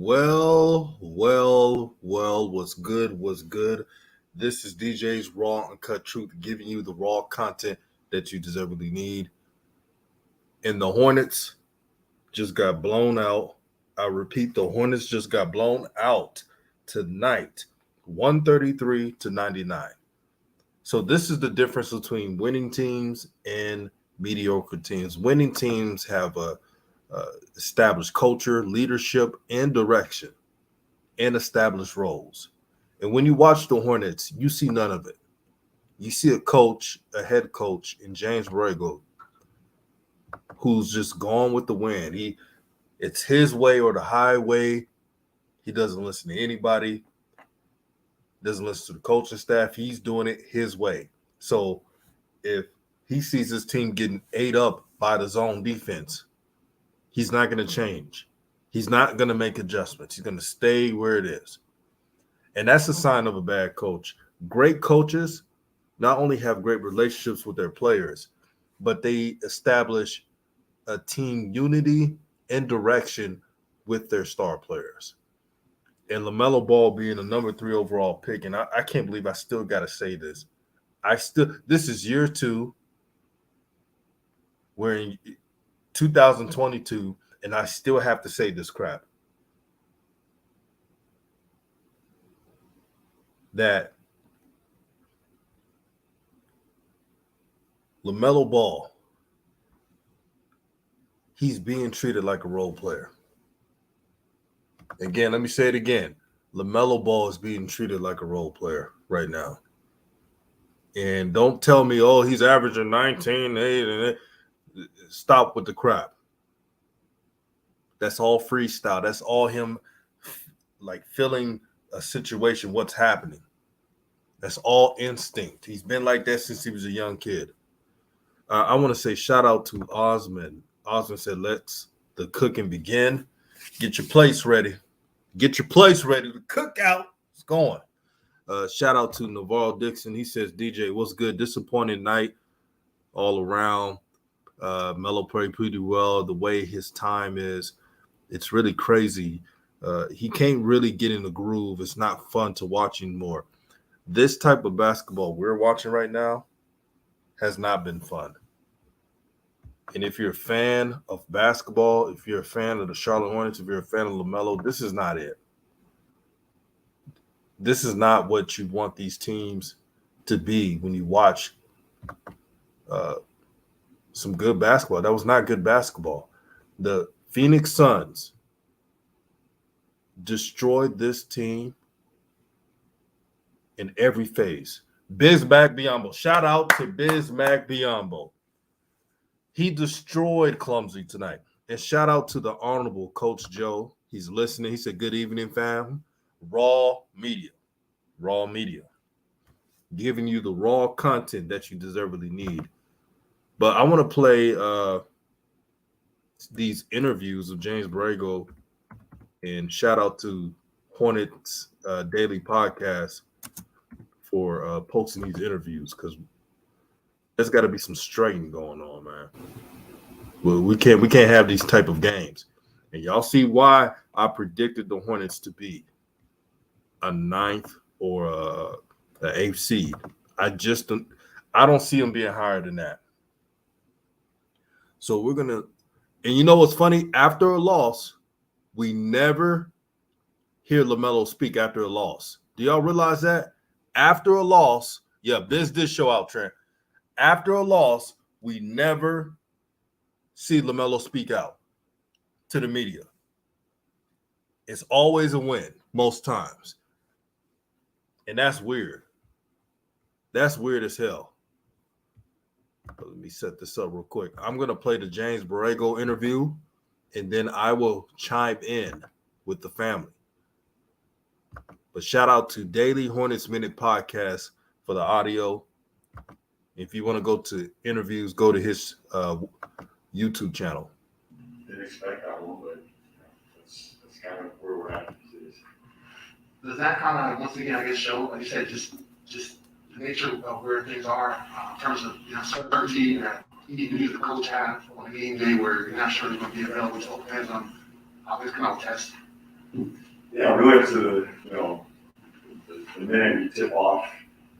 What's good? What's good? This is DJ's Raw Uncut Truth, giving you the raw content that you deservedly need. And the Hornets just got blown out. I repeat, the Hornets just got blown out tonight, 133-99. So this is the difference between winning teams and mediocre teams. Winning teams have a established culture, leadership, and direction, and established roles. And when you watch the Hornets, you see none of it. You see a head coach in James Borrego, who's just gone with the wind. It's his way or the highway. He doesn't listen to anybody, doesn't listen to the coaching staff. He's doing it his way. So if he sees his team getting ate up by the zone defense, he's not going to change. He's not going to make adjustments. He's going to stay where it is. And that's a sign of a bad coach. Great coaches not only have great relationships with their players, but they establish a team unity and direction with their star players. And Lamelo Ball being a number 3 overall pick, and I can't believe I still got to say this. This is year 2. We're in 2022, and I still have to say this crap. That Lamelo Ball, he's being treated like a role player. Again, let me say it again. Lamelo Ball is being treated like a role player right now. And don't tell me, oh, he's averaging 19, 8, and 8. Stop with the crap. That's all freestyle. That's all him like feeling a situation, what's happening. That's all instinct. He's been like that since he was a young kid. I want to say shout out to Osman. Osman said, "Let's the cooking begin. Get your place ready. Get your place ready. The cookout is going." Shout out to Navarro Dixon. He says, "DJ, what's good? Disappointing night all around. Melo played pretty well. The way his time is, it's really crazy. He can't really get in the groove. It's not fun to watch anymore. This type of basketball we're watching right now has not been fun. And if you're a fan of basketball, if you're a fan of the Charlotte Hornets, if you're a fan of LaMelo, this is not it. This is not what you want these teams to be when you watch some good basketball. That was not good basketball. The Phoenix Suns destroyed this team in every phase. Bismack Biyombo. Shout out to Bismack Biyombo. He destroyed Clumsy tonight. And shout out to the Honorable Coach Joe. He's listening. He said, "Good evening, fam." Raw media. Raw media. Giving you the raw content that you deservedly need. But I want to play these interviews of James Borrego, and shout out to Hornets Daily Podcast for posting these interviews, because there's got to be some straightening going on, man. Well, we can't have these type of games. And y'all see why I predicted the Hornets to be a 9th or an 8th seed. I don't see them being higher than that. So we're gonna, and you know what's funny? After a loss, we never hear LaMelo speak after a loss. Do y'all realize that? After a loss, yeah, this show out, Trent. After a loss, we never see LaMelo speak out to the media. It's always a win, most times. And that's weird. That's weird as hell. Let me set this up real quick. I'm going to play the James Borrego interview, and then I will chime in with the family. But shout out to Daily Hornets Minute Podcast for the audio. If you want to go to interviews, go to his YouTube channel. Didn't expect that one, but that's kind of where we're at. Does that kind of, once again, I guess, show, like you said, just the nature of where things are in terms of certainty that you the coach have on a game day where you're not sure they're going to be available? So it depends on how this come out test. Yeah, really up to the minute you tip off,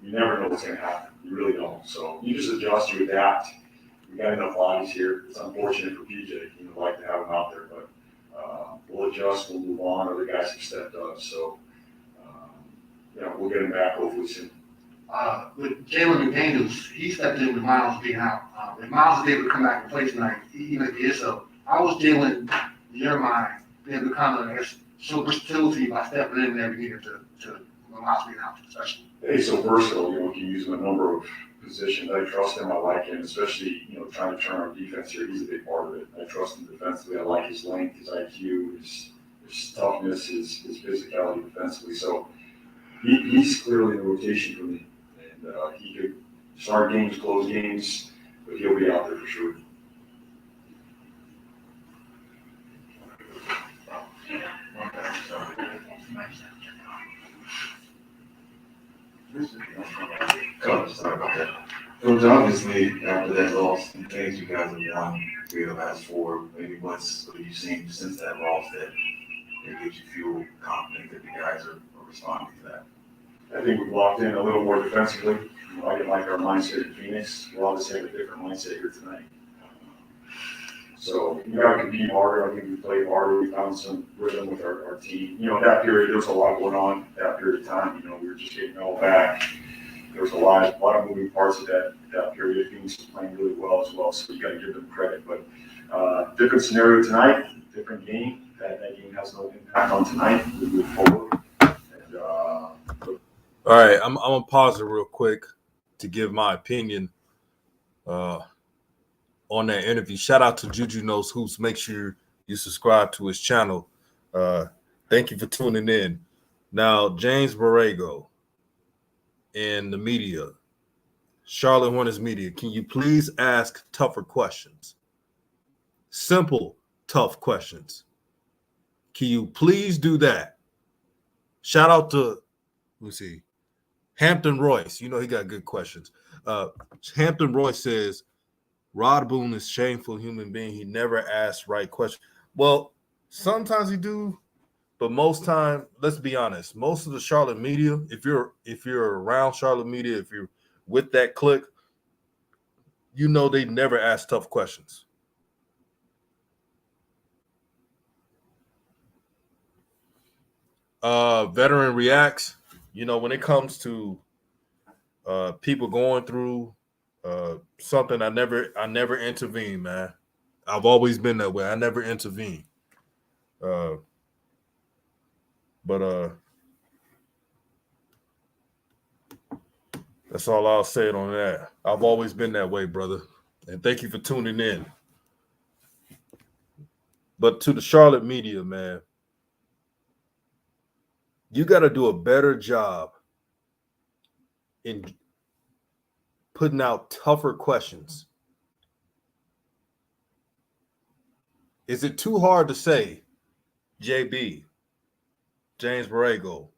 you never know what's going to happen. You really don't. So you just adjust, you adapt. We got enough bodies here. It's unfortunate for PJ. Like to have him out there, but we'll adjust. We'll move on. Other guys have stepped up, so we'll get him back hopefully soon. With Jalen McDaniels, he stepped in with Miles being out. If Miles is able to come back and play tonight, he did so. How was Jalen, in your mind, being able to kind of, I guess, show versatility by stepping in there needed to Miles being out, especially? He's so versatile. We can use him in a number of positions. I trust him. I like him, especially trying to turn our defense here. He's a big part of it. I trust him defensively. I like his length, his IQ, his toughness, his physicality defensively. So he's clearly in the rotation for me. And he could start games, close games, but he'll be out there for sure. Sorry about that. Coach, obviously, after that loss, and things you guys have won 3 of the last 4, maybe what have you seen since that loss that gives you feel confident that the guys are responding to that? I think we've locked in a little more defensively. I didn't like our mindset in Phoenix. We'll obviously have a different mindset here tonight. So we got to compete harder. I think we played harder. We found some rhythm with our team. That period, there was a lot going on that period of time. We were just getting it all back. There was a lot of moving parts of that period. Phoenix was playing really well as well, so you got to give them credit. But different scenario tonight, different game. That game has no impact on tonight. We move forward. And, all right, I'm gonna pause it real quick to give my opinion on that interview. Shout out to Juju Knows Hoops. Make sure you subscribe to his channel. Thank you for tuning in. Now, James Borrego and the media, Charlotte Hornets media, can you please ask tougher questions? Simple, tough questions. Can you please do that? Shout out to, let me see, Hampton Royce. He got good questions. Hampton Royce says, Rod Boone is a shameful human being. He never asks right questions. Well, sometimes he do, but most time, let's be honest, most of the Charlotte media, if you're around Charlotte media, if you're with that clique, they never ask tough questions. Veteran reacts, when it comes to people going through something, I never intervene, man. I've always been that way. I never intervene. But that's all I'll say on that. I've always been that way, brother. And thank you for tuning in. But to the Charlotte media, man, you got to do a better job in putting out tougher questions. Is it too hard to say, JB, James Borrego?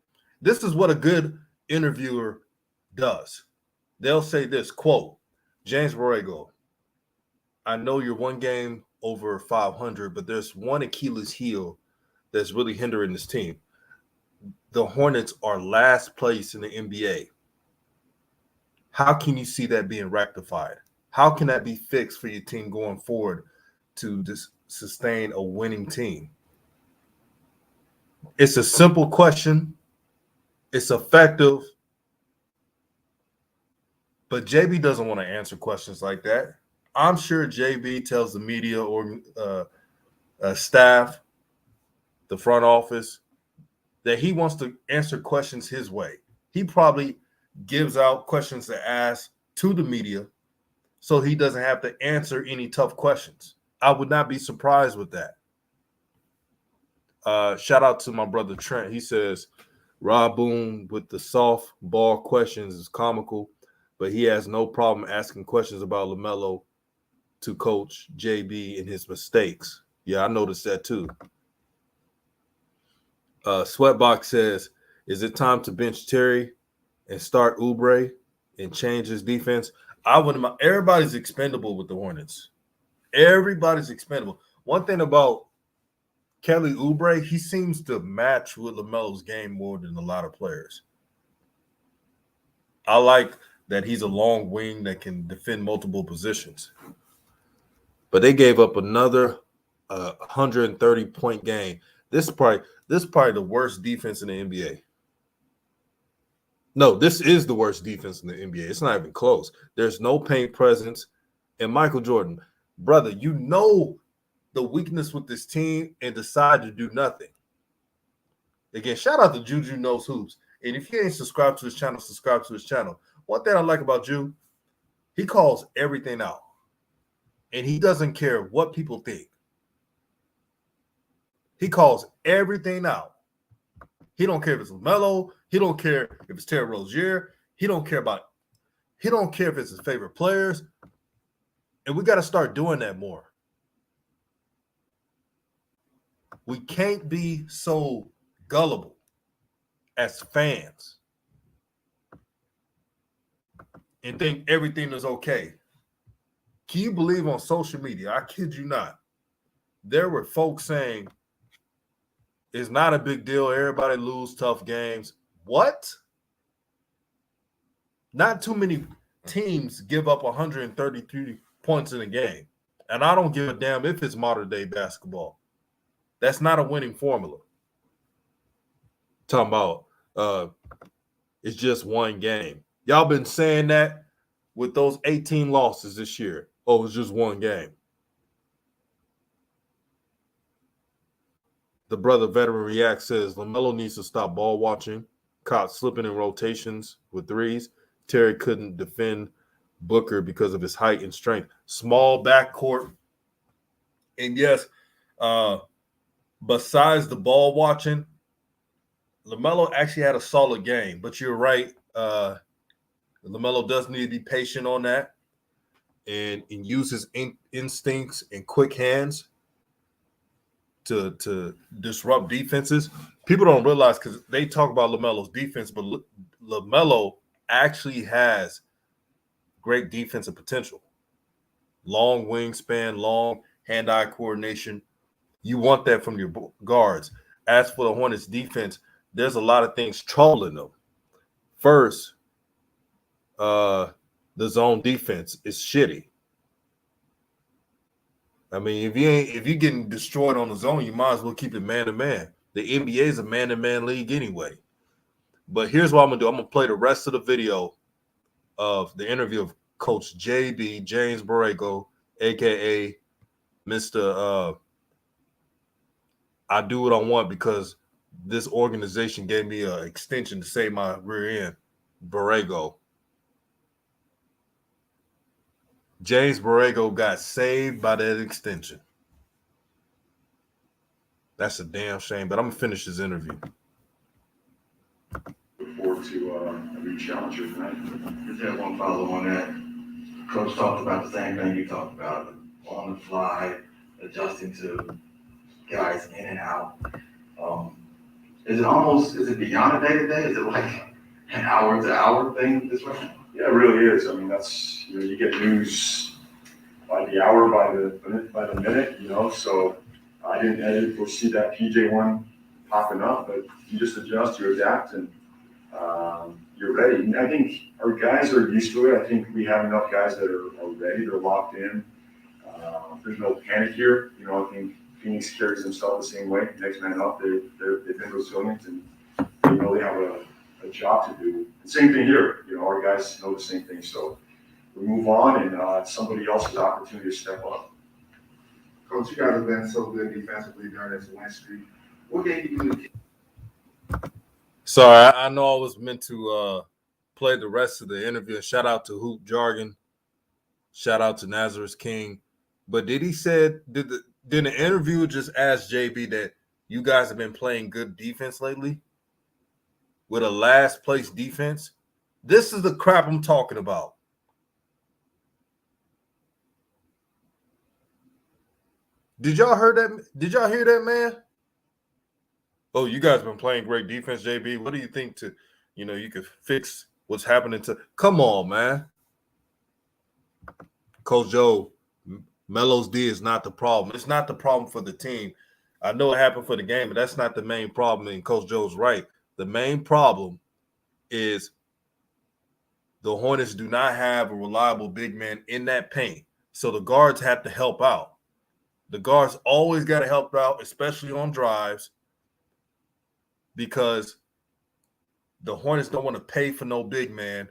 This is what a good interviewer does. They'll say this, quote, James Borrego, I know you're one game over 500, but there's one Achilles heel that's really hindering this team. The Hornets are last place in the NBA. How can you see that being rectified? How can that be fixed for your team going forward to sustain a winning team? It's a simple question. It's effective. But JB doesn't want to answer questions like that. I'm sure JB tells the media or staff, the front office, that he wants to answer questions his way. He probably gives out questions to ask to the media so he doesn't have to answer any tough questions. I would not be surprised with that. Shout out to my brother Trent. He says, Rob Boone with the soft ball questions is comical, but he has no problem asking questions about Lamelo to Coach JB and his mistakes. Yeah, I noticed that too. Sweatbox says, is it time to bench Terry and start Oubre and change his defense? Everybody's expendable with the Hornets. Everybody's expendable. One thing about Kelly Oubre, he seems to match with LaMelo's game more than a lot of players. I like that he's a long wing that can defend multiple positions. But they gave up another 130-point game. This is probably the worst defense in the NBA. No, this is the worst defense in the NBA. It's not even close. There's no paint presence. And Michael Jordan, brother, you know the weakness with this team and decide to do nothing. Again, shout out to Juju Knows Hoops. And if you ain't subscribed to his channel, subscribe to his channel. One thing I like about Ju, he calls everything out. And he doesn't care what people think. He calls everything out. He don't care if it's LaMelo. He don't care if it's Terry Rozier. He don't care if it's his favorite players. And we got to start doing that more. We can't be so gullible as fans and think everything is okay. Can you believe on social media, I kid you not, there were folks saying it's not a big deal, everybody lose tough games. What? Not too many teams give up 133 points in a game. And I don't give a damn if it's modern day basketball. That's not a winning formula. Talking about it's just one game. Y'all been saying that with those 18 losses this year. Oh, it's just one game. The brother veteran react says LaMelo needs to stop ball watching, caught slipping in rotations with threes. Terry couldn't defend Booker because of his height and strength. Small backcourt. And yes, besides the ball watching, LaMelo actually had a solid game. But you're right. LaMelo does need to be patient on that and use his instincts and quick hands to disrupt defenses. People don't realize because they talk about LaMelo's defense, but LaMelo actually has great defensive potential. Long wingspan, long hand-eye coordination. You want that from your guards. As for the Hornets defense, there's a lot of things troubling them. First, the zone defense is shitty. I mean, if you're getting destroyed on the zone, you might as well keep it man to man. The NBA is a man to man league anyway. But here's what I'm gonna do. I'm gonna play the rest of the video of the interview of Coach JB, James Borrego, aka Mr. I do what I want because this organization gave me an extension to save my rear end, Borrego. James Borrego got saved by that extension. That's a damn shame, but I'm going to finish this interview. Look forward to a new challenger tonight. Just have one follow on that. Coach talked about the same thing you talked about, on the fly, adjusting to guys in and out. Is it beyond a day-to-day? Is it like an hour-to-hour thing this way? Yeah, it really is. I mean, that's, you get news by the hour, by the minute, so I didn't foresee that PJ one popping up, but you just adjust, you adapt, and you're ready. And I think our guys are used to it. I think we have enough guys that are ready, they're locked in. There's no panic here. I think Phoenix carries themselves the same way. Next man up, they've been resilient, and they have a job to do. And same thing here. Our guys know the same thing. So we move on, and it's somebody else's opportunity to step up. Coach, you guys have been so good defensively during this win streak. What gave you the Sorry, I know I was meant to play the rest of the interview. Shout out to Hoop Jargon. Shout out to Nazareth King. But did the interviewer just ask JB that you guys have been playing good defense lately? With a last place defense? This is the crap I'm talking about. Did y'all hear that? Did y'all hear that, man? Oh, you guys been playing great defense, JB. What do you think you could fix what's happening to? Come on, man. Coach Joe, Melo's D is not the problem. It's not the problem for the team. I know it happened for the game, but that's not the main problem. And Coach Joe's right. The main problem is the Hornets do not have a reliable big man in that paint. So the guards have to help out. The guards always got to help out, especially on drives, because the Hornets don't want to pay for no big man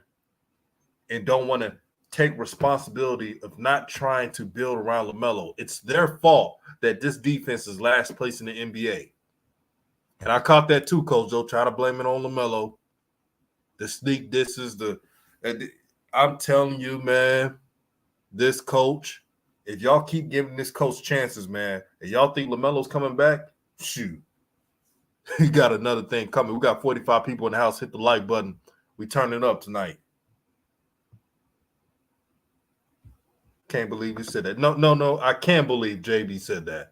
and don't want to take responsibility of not trying to build around Lamelo. It's their fault that this defense is last place in the NBA. And I caught that too, Coach Joe, try to blame it on Lamelo. The sneak, this is the – I'm telling you, man, this coach, if y'all keep giving this coach chances, man, and y'all think LaMelo's coming back, shoot. He got another thing coming. We got 45 people in the house. Hit the like button. We turn it up tonight. Can't believe you said that. No. I can't believe JB said that.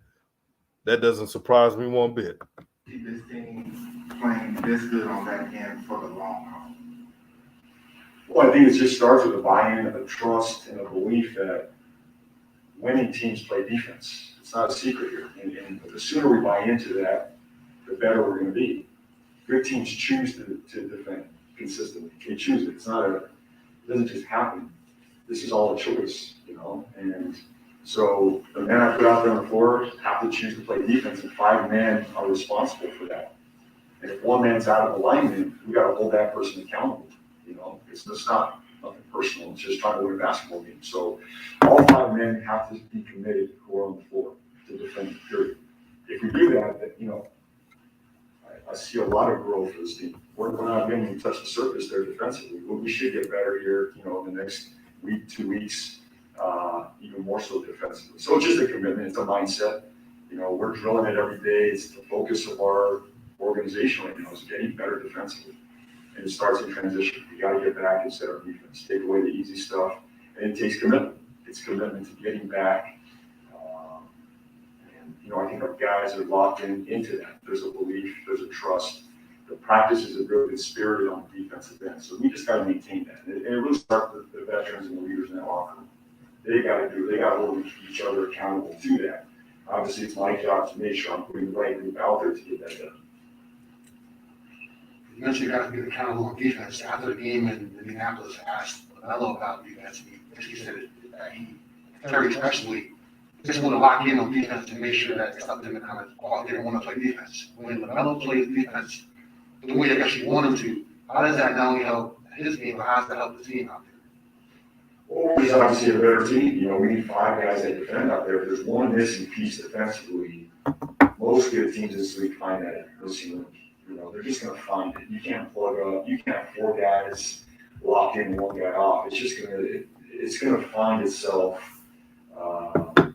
That doesn't surprise me one bit. Keep this team playing this good on that end for the long haul. Well, I think it just starts with a buy-in, a trust, and a belief that winning teams play defense. It's not a secret here. And the sooner we buy into that, the better we're going to be. Good teams choose to defend consistently. They choose it. It doesn't just happen. This is all a choice, And so the men I put out there on the floor have to choose to play defense, and 5 men are responsible for that. And if one man's out of alignment, we got to hold that person accountable. It's just not nothing personal. It's just trying to win a basketball game. So all 5 men have to be committed who are on the floor to defend the period. If we do that, I see a lot of growth for this team. We're not going to touch the surface there defensively. We should get better here, the next week, 2 weeks, even more so defensively. So it's just a commitment. It's a mindset. We're drilling it every day. It's the focus of our organization right now is getting better defensively. And it starts in transition. You got to get back and set our defense, take away the easy stuff, and it takes commitment. It's commitment to getting back. I think our guys are locked into that. There's a belief, there's a trust. The practice is a really good spirit on the defensive end. So we just got to maintain that. And it really starts with the veterans and the leaders in that locker room. They got to hold each other accountable to that. Obviously, it's my job to make sure I'm putting the right group out there to get that done. You mentioned you got to be accountable on defense. After the game in Indianapolis, I asked Lamelo about defense. He said that he very especially just want to lock in on defense to make sure that it's up to them to kind of go out there and want to play defense. When Lamelo plays defense the way I guess you want him to, how does that not only help his game, but how does that help the team out there? Well, he's obviously a better team. We need 5 guys that defend out there. If there's one missing piece defensively, most good teams this week find that missing link. They're just going to find it. You can't plug up. You can't have 4 guys locked in, 1 guy off. It's going to find itself, and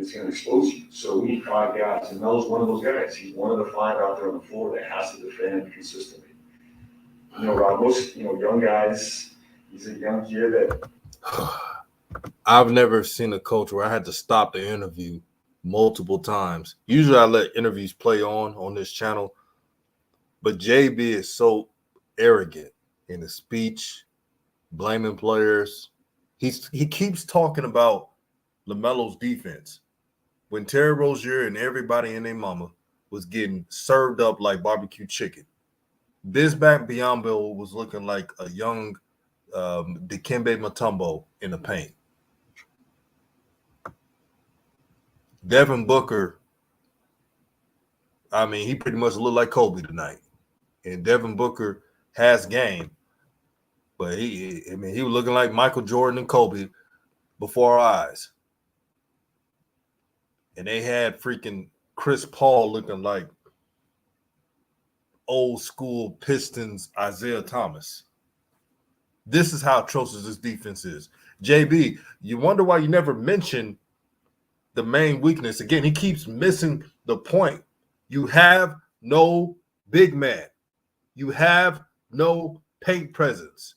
it's going to expose you. So we need 5 guys, and Melo's one of those guys. He's one of the 5 out there on the floor that has to defend consistently. Rob, most young guys. He's a young kid that. I've never seen a coach where I had to stop the interview multiple times. Usually I let interviews play on this channel, but JB is so arrogant in his speech, blaming players. He keeps talking about LaMelo's defense when Terry Rozier and everybody and their mama was getting served up like barbecue chicken. Bismack Biyombo was looking like a young Dikembe Mutombo in the paint. Devin Booker, he pretty much looked like Kobe tonight. And Devin Booker has game, but he was looking like Michael Jordan and Kobe before our eyes. And they had freaking Chris Paul looking like old school Pistons Isaiah Thomas. This is how atrocious this defense is. JB, you wonder why you never mention the main weakness. Again, he keeps missing the point. You have no big man. You have no paint presence.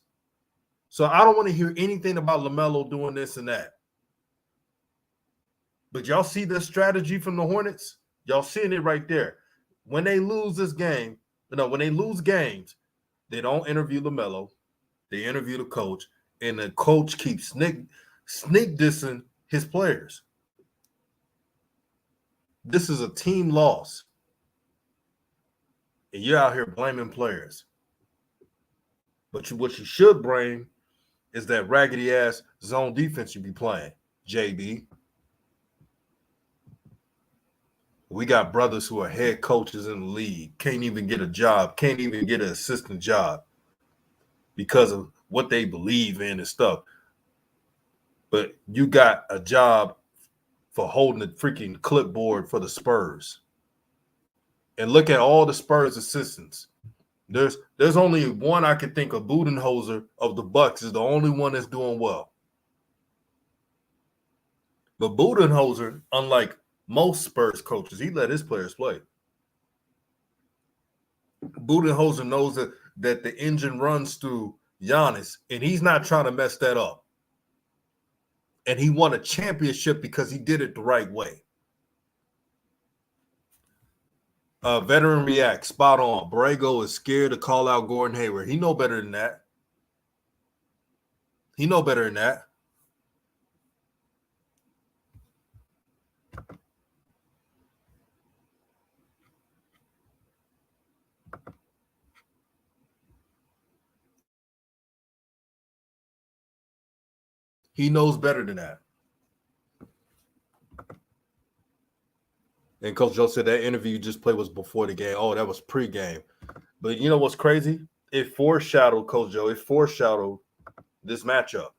So I don't want to hear anything about LaMelo doing this and that. But y'all see the strategy from the Hornets? Y'all seeing it right there. When they lose this game, when they lose games, they don't interview LaMelo. They interview the coach, and the coach keeps sneak dissing his players. This is a team loss. And you're out here blaming players. But what you should blame is that raggedy ass zone defense you be playing, JB. We got brothers who are head coaches in the league, can't even get a job, can't even get an assistant job because of what they believe in and stuff. But you got a job for holding the freaking clipboard for the Spurs. And look at all the Spurs assistants. There's only one I can think of. Budenholzer of the Bucks is the only one that's doing well. But Budenholzer, unlike most Spurs coaches, he let his players play. Budenholzer knows that the engine runs through Giannis, and he's not trying to mess that up. And he won a championship because he did it the right way. Veteran react, spot on. Borrego is scared to call out Gordon Hayward. He know better than that. He know better than that. He knows better than that. And Coach Joe said that interview you just played was before the game. Oh, that was pregame. But you know what's crazy? It foreshadowed, Coach Joe, it foreshadowed this matchup.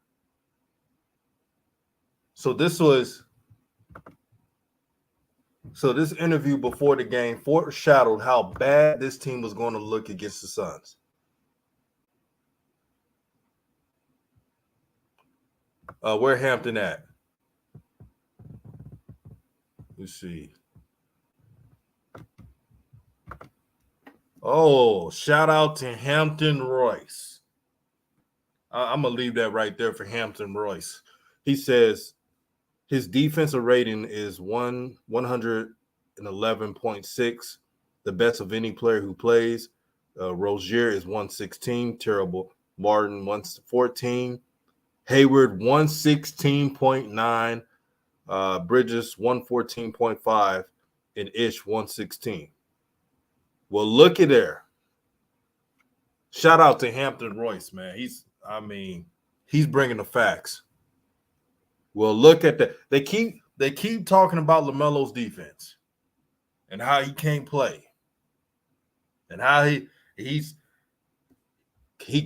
So this interview before the game foreshadowed how bad this team was going to look against the Suns. Where Hampton at? Let's see. Oh, shout out to Hampton Royce. I'm going to leave that right there for Hampton Royce. He says his defensive rating is 111.6, the best of any player who plays. Rozier is 116, terrible. Martin 114. Hayward 116.9. Bridges 114.5. And Ish 116. Well, looky there. Shout out to Hampton Royce, man. He's bringing the facts. Well, look at that. They keep talking about Lamelo's defense and how he can't play and how he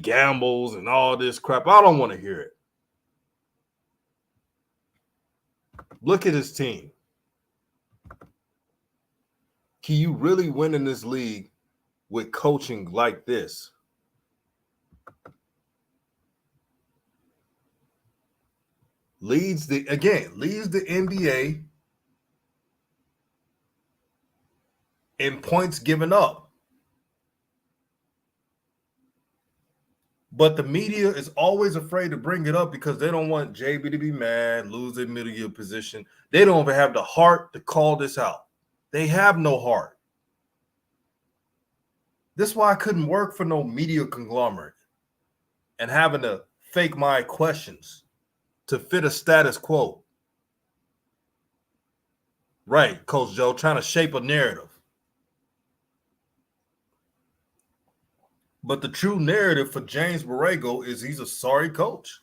gambles and all this crap. I don't want to hear it. Look at his team. Can you really win in this league with coaching like this? Leads the NBA in points given up. But the media is always afraid to bring it up because they don't want JB to be mad, lose their middle position. They don't even have the heart to call this out. They have no heart. This is why I couldn't work for no media conglomerate and having to fake my questions to fit a status quo. Right, Coach Joe, trying to shape a narrative. But the true narrative for James Borrego is he's a sorry coach.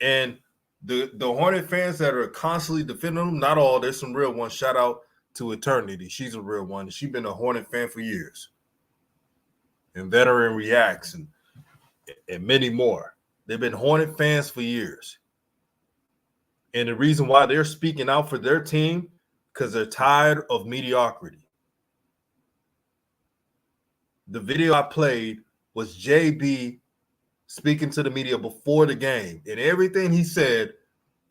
And the Hornet fans that are constantly defending him, not all, there's some real ones. Shout out to Eternity. She's a real one. She's been a Hornet fan for years. And Veteran Reacts and many more. They've been Hornet fans for years. And the reason why they're speaking out for their team, because they're tired of mediocrity. The video I played was JB speaking to the media before the game, and everything he said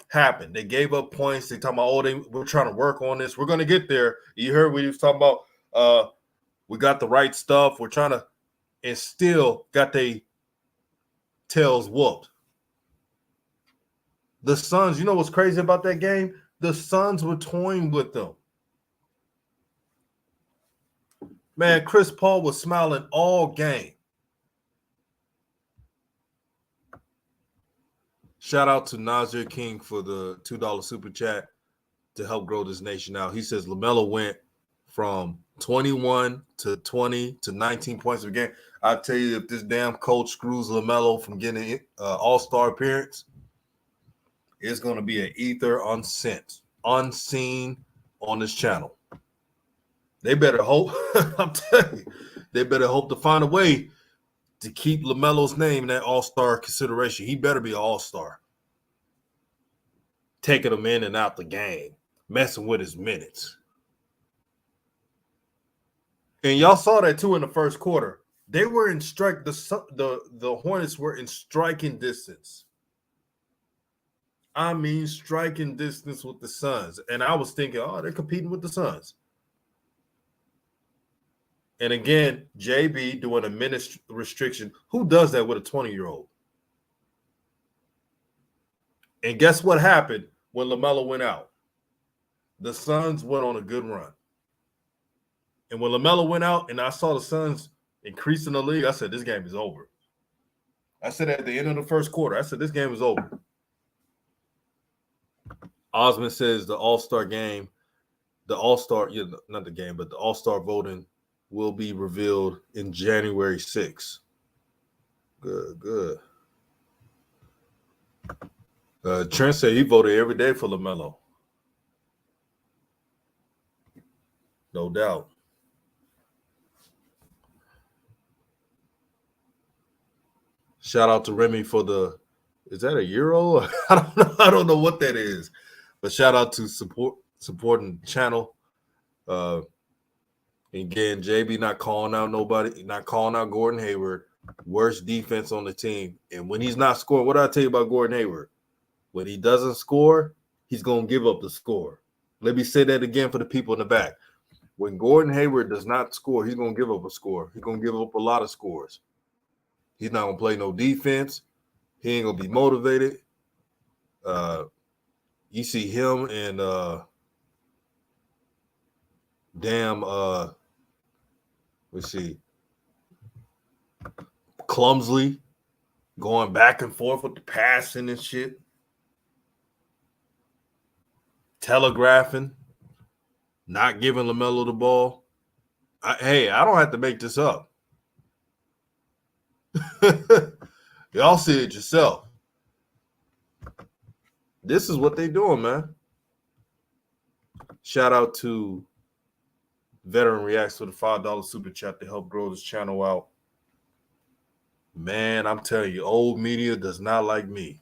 happened. They gave up points. They talking about, we're trying to work on this. We're going to get there. You heard what he was talking about. We got the right stuff. We're trying to, and still got they tails whooped. The Suns, you know what's crazy about that game? The Suns were toying with them. Man, Chris Paul was smiling all game. Shout out to Nasir King for the $2 super chat to help grow this nation out. He says LaMelo went from 21 to 20 to 19 points per game. I tell you, if this damn coach screws LaMelo from getting an all-star appearance, it's going to be an ether unseen on this channel. They better hope. I'm telling you, they better hope to find a way to keep LaMelo's name in that all-star consideration. He better be an all-star. Taking him in and out the game, messing with his minutes. And y'all saw that too in the first quarter. They were in strike. The Hornets were in striking distance. I mean, striking distance with the Suns. And I was thinking, oh, they're competing with the Suns. And again, JB doing a minute restriction. Who does that with a 20-year-old? And guess what happened when LaMelo went out? The Suns went on a good run. And when LaMelo went out and I saw the Suns increasing the lead, I said, this game is over. I said at the end of the first quarter, I said, this game is over. Osmond says the All-Star game, the All-Star, not the game, but the All-Star voting will be revealed in January 6th. Good. Trent said he voted every day for LaMelo. No doubt. Shout out to Remy for is that a euro? I don't know what that is. But shout out to supporting the channel. Again, JB not calling out nobody, not calling out Gordon Hayward. Worst defense on the team. And when he's not scoring, what did I tell you about Gordon Hayward? When he doesn't score, he's going to give up the score. Let me say that again for the people in the back. When Gordon Hayward does not score, he's going to give up a score. He's going to give up a lot of scores. He's not going to play no defense. He ain't going to be motivated. You see him and let's see, clumsily going back and forth with the passing and shit. Telegraphing, not giving LaMelo the ball. I don't have to make this up. Y'all see it yourself. This is what they doing, man. Shout out to Veteran Reacts for the $5 super chat to help grow this channel out. Man, I'm telling you, old media does not like me.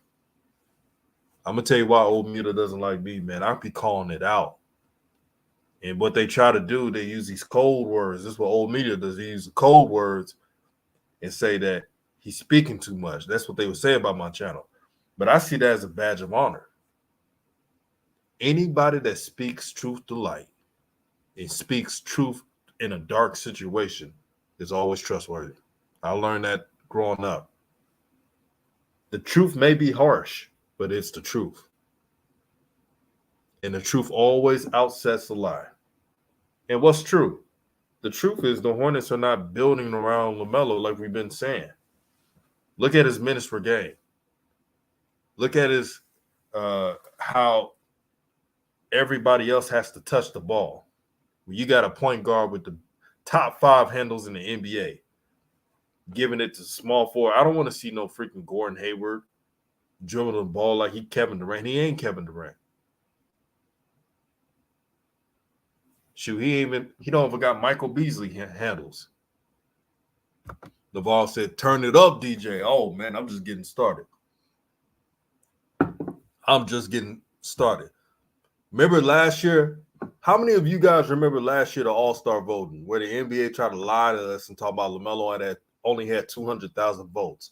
I'm going to tell you why old media doesn't like me, man. I be calling it out. And what they try to do, they use these cold words. This is what old media does. They use the cold words and say that he's speaking too much. That's what they would say about my channel. But I see that as a badge of honor. Anybody that speaks truth to light and speaks truth in a dark situation is always trustworthy. I learned that growing up. The truth may be harsh, but it's the truth. And the truth always outsets the lie. And what's true? The truth is the Hornets are not building around LaMelo like we've been saying. Look at his minutes per game. Look at his how everybody else has to touch the ball. When you got a point guard with the top 5 handles in the NBA, giving it to small forward. I don't want to see no freaking Gordon Hayward dribbling the ball like he Kevin Durant. He ain't Kevin Durant. Shoot, he don't even got Michael Beasley handles. Naval said, turn it up, DJ. Oh, man, I'm just getting started. Remember last year? How many of you guys remember last year the All-Star voting where the NBA tried to lie to us and talk about LaMelo and that only had 200,000 votes?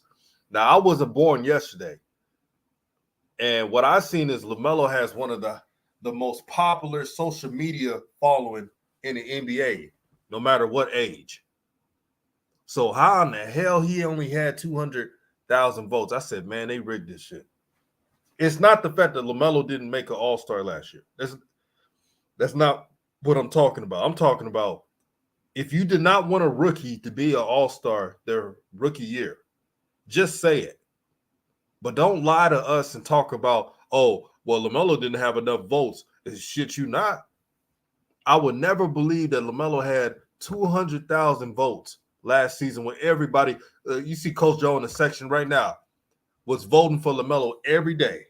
Now, I wasn't born yesterday. And what I've seen is LaMelo has one of the most popular social media following in the NBA, no matter what age. So how in the hell he only had 200,000 votes? I said, man, they rigged this shit. It's not the fact that LaMelo didn't make an All-Star last year. That's not what I'm talking about. I'm talking about if you did not want a rookie to be an All-Star their rookie year, just say it. But don't lie to us and talk about, oh, well, LaMelo didn't have enough votes. Shit, you not. I would never believe that LaMelo had 200,000 votes last season when everybody, you see Coach Joe in the section right now, was voting for LaMelo every day.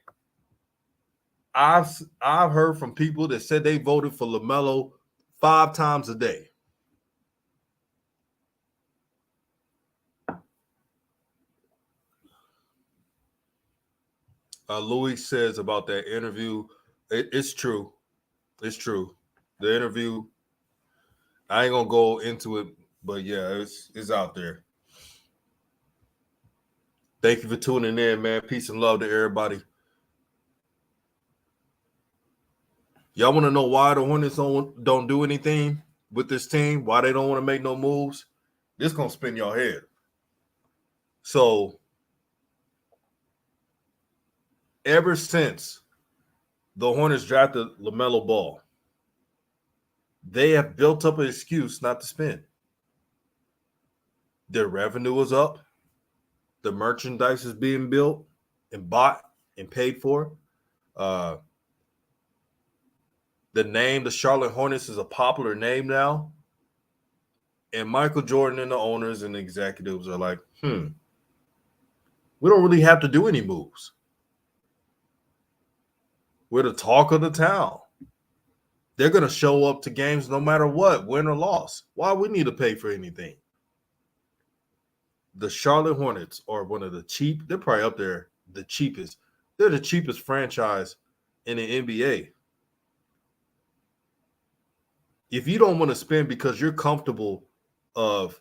I've heard from people that said they voted for LaMelo 5 times a day. Louis says about that interview, it's true. It's true. The interview, I ain't gonna go into it, but yeah, it's out there. Thank you for tuning in, man. Peace and love to everybody. Y'all want to know why the Hornets don't do anything with this team? Why they don't want to make no moves? This gonna spin your head. So ever since the Hornets drafted LaMelo Ball, they have built up an excuse not to spend. Their revenue is up. The merchandise is being built and bought and paid for. The name, the Charlotte Hornets, is a popular name now. And Michael Jordan and the owners and the executives are like, we don't really have to do any moves. We're the talk of the town. They're going to show up to games no matter what, win or loss. Why we need to pay for anything? The Charlotte Hornets are one of the cheap, they're probably up there, the cheapest. They're the cheapest franchise in the NBA. If you don't want to spend because you're comfortable of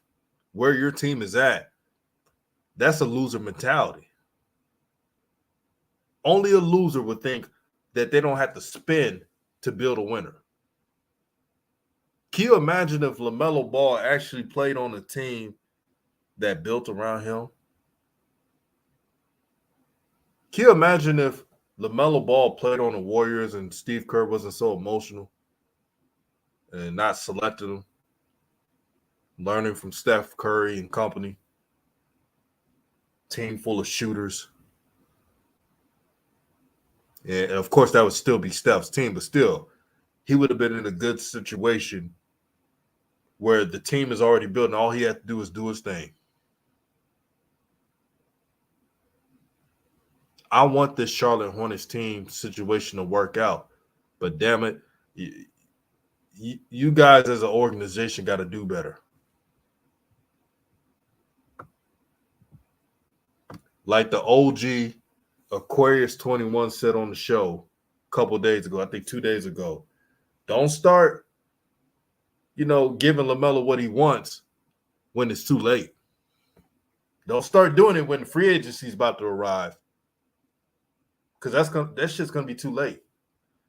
where your team is at, that's a loser mentality. Only a loser would think that they don't have to spend to build a winner. Can you imagine if LaMelo Ball actually played on a team that built around him? Can you imagine if LaMelo Ball played on the Warriors and Steve Kerr wasn't so emotional and not selected him, learning from Steph Curry and company, team full of shooters? And of course, that would still be Steph's team, but still, he would have been in a good situation where the team is already built and all he had to do is do his thing. I want this Charlotte Hornets team situation to work out, but damn it, you guys as an organization got to do better. Like the OG Aquarius 21 said on the show a couple days ago, I think 2 days ago, don't start, giving LaMelo what he wants when it's too late. Don't start doing it when free agency is about to arrive, because that shit's gonna be too late.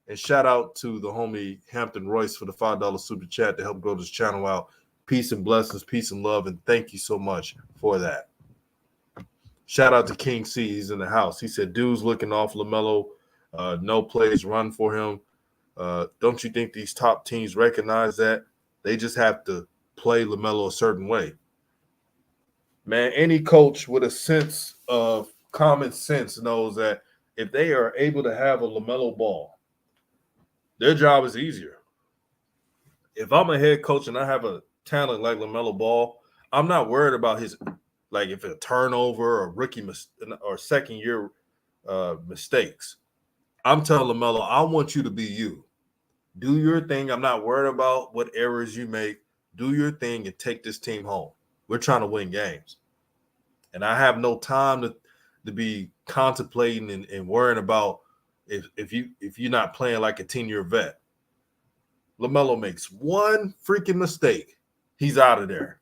And shout out to the homie Hampton Royce for the $5 super chat to help grow this channel out. Peace and blessings, peace and love, and thank you so much for that. Shout out to King C. He's in the house. He said, dude's looking off LaMelo. No plays run for him. Don't you think these top teams recognize that? They just have to play LaMelo a certain way. Man, any coach with a sense of common sense knows that if they are able to have a LaMelo Ball, their job is easier. If I'm a head coach and I have a talent like LaMelo Ball, I'm not worried about his, like if a turnover or rookie or second year mistakes. I'm telling LaMelo, I want you to be you. Do your thing. I'm not worried about what errors you make. Do your thing and take this team home. We're trying to win games. And I have no time to be contemplating and worrying about if you're not playing like a 10-year vet. LaMelo makes one freaking mistake, he's out of there.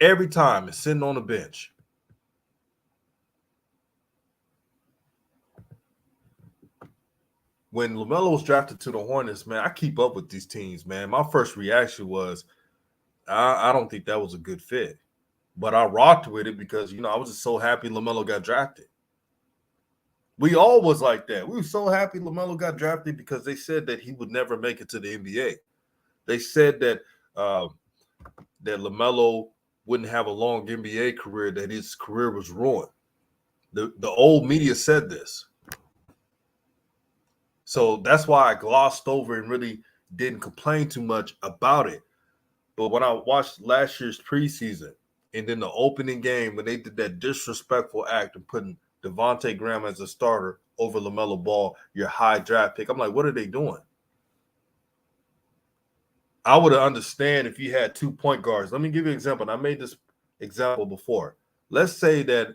Every time it's sitting on the bench. When LaMelo was drafted to the Hornets, man, I keep up with these teams, man. My first reaction was, I don't think that was a good fit. But I rocked with it because, I was just so happy LaMelo got drafted. We all was like that. We were so happy LaMelo got drafted because they said that he would never make it to the NBA. They said that that LaMelo wouldn't have a long NBA career, that his career was ruined. The old media said this. So that's why I glossed over and really didn't complain too much about it. But when I watched last year's preseason and then the opening game when they did that disrespectful act of putting Devontae Graham as a starter over LaMelo Ball, your high draft pick, I'm like, what are they doing? I would understand if you had 2 point guards. Let me give you an example. And I made this example before. Let's say that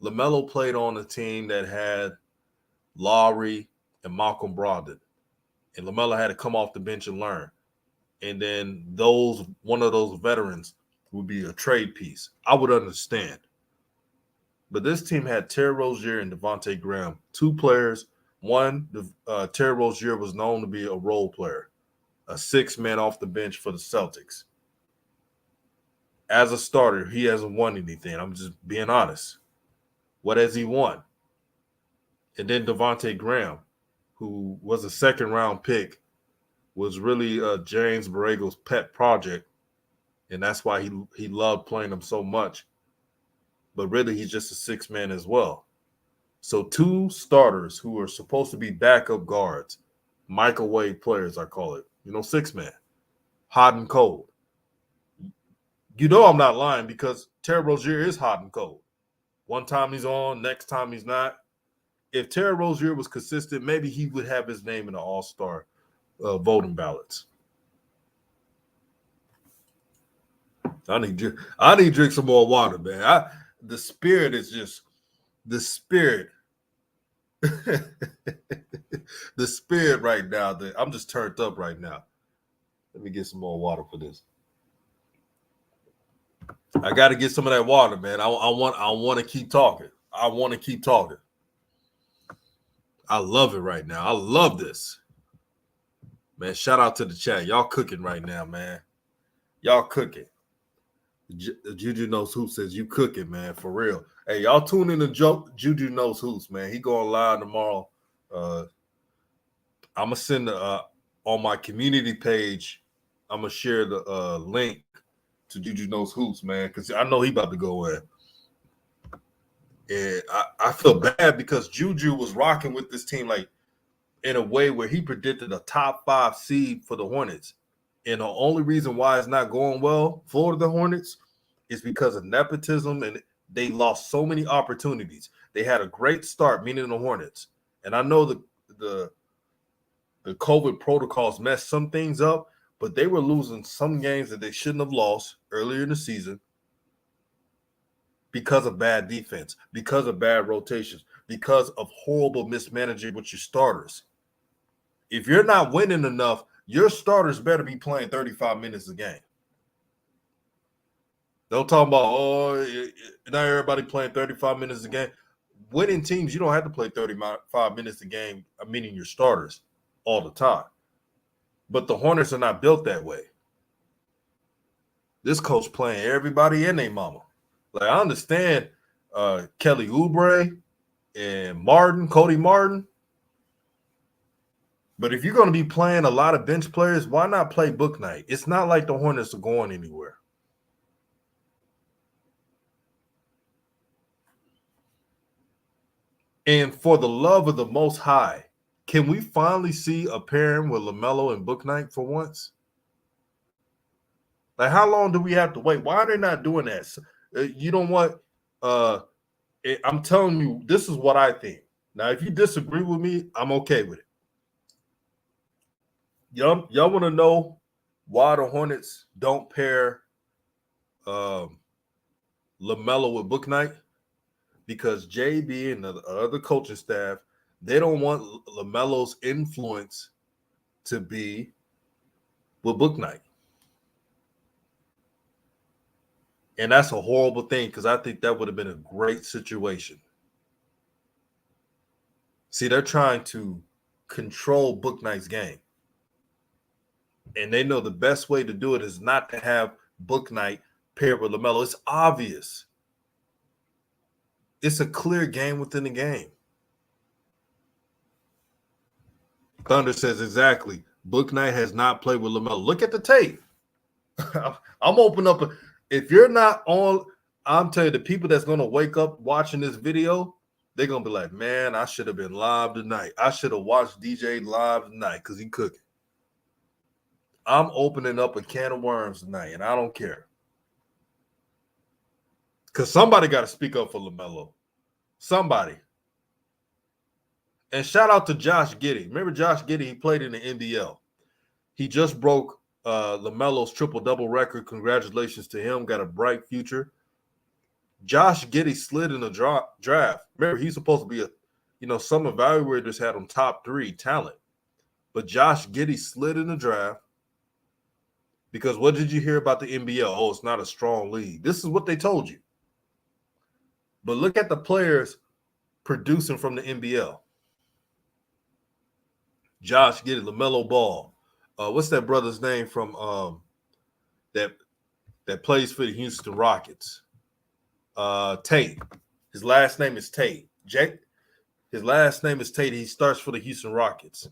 LaMelo played on a team that had Lowry and Malcolm Brogdon, and LaMelo had to come off the bench and learn. And then one of those veterans would be a trade piece. I would understand. But this team had Terry Rozier and Devontae Graham, 2 players. One, Terry Rozier was known to be a role player, a 6-man off the bench for the Celtics. As a starter, he hasn't won anything. I'm just being honest. What has he won? And then Devontae Graham, who was a second-round pick, was really James Borrego's pet project, and that's why he loved playing him so much. But really, he's just a 6-man as well. So 2 starters who are supposed to be backup guards, microwave players, I call it, 6-man, hot and cold. I'm not lying because Terry Rozier is hot and cold. One time he's on, next time he's not. If Terry Rozier was consistent, maybe he would have his name in the All-Star voting ballots. I need to drink some more water, man. The spirit is just the spirit. The spirit right now. I'm just turned up right now. Let me get some more water for this. I got to get some of that water, man. I want to keep talking. I want to keep talking. I love it right now. I love this. Man, shout out to the chat. Y'all cooking right now, man. Y'all cooking. Juju Knows Hoops says you cooking, man, for real. Hey, y'all tune in to Juju Knows Hoops, man. He going live tomorrow. I'm going to send on my community page, I'm going to share the link to Juju Knows Hoops, man, because I know he about to go in. And I feel bad because Juju was rocking with this team like in a way where he predicted a top 5 seed for the Hornets. And the only reason why it's not going well for the Hornets is because of nepotism, and they lost so many opportunities. They had a great start, meaning the Hornets. And I know the COVID protocols messed some things up, but they were losing some games that they shouldn't have lost earlier in the season because of bad defense, because of bad rotations, because of horrible mismanaging with your starters. If you're not winning enough, your starters better be playing 35 minutes a game. Don't talk about, not everybody playing 35 minutes a game. Winning teams, you don't have to play 35 minutes a game, meaning your starters, all the time. But the Hornets are not built that way. This coach playing everybody and their mama. Like, I understand Kelly Oubre and Cody Martin. But if you're going to be playing a lot of bench players, why not play book night? It's not like the Hornets are going anywhere. And for the love of the Most High, can we finally see a pairing with LaMelo and book night for once? Like, how long do we have to wait? Why are they not doing that? You know what? I'm telling you, this is what I think. Now, if you disagree with me, I'm okay with it. Y'all want to know why the Hornets don't pair LaMelo with book night? Because JB and the other coaching staff, they don't want LaMelo's influence to be with book night. And that's a horrible thing because I think that would have been a great situation. See, they're trying to control book night's game. And they know the best way to do it is not to have book night paired with LaMelo. It's obvious. It's a clear game within the game. Thunder says exactly. Book night has not played with LaMelo. Look at the tape. I'm opening up. If you're not on, I'm telling you, the people that's going to wake up watching this video, they're gonna be like, man, I should have been live tonight. I should have watched DJ live tonight because he cooking. I'm opening up a can of worms tonight, and I don't care. Because somebody got to speak up for Lamelo. Somebody. And shout out to Josh Giddey. Remember Josh Giddey? He played in the NBL. He just broke Lamelo's triple-double record. Congratulations to him. Got a bright future. Josh Giddey slid in the draft. Remember, he's supposed to be some evaluators had him top 3 talent. But Josh Giddey slid in the draft because what did you hear about the NBL? Oh, it's not a strong league. This is what they told you. But look at the players producing from the NBL. Josh Giddey, LaMelo Ball. What's that brother's name from that plays for the Houston Rockets? Tate. His last name is Tate. His last name is Tate. He starts for the Houston Rockets.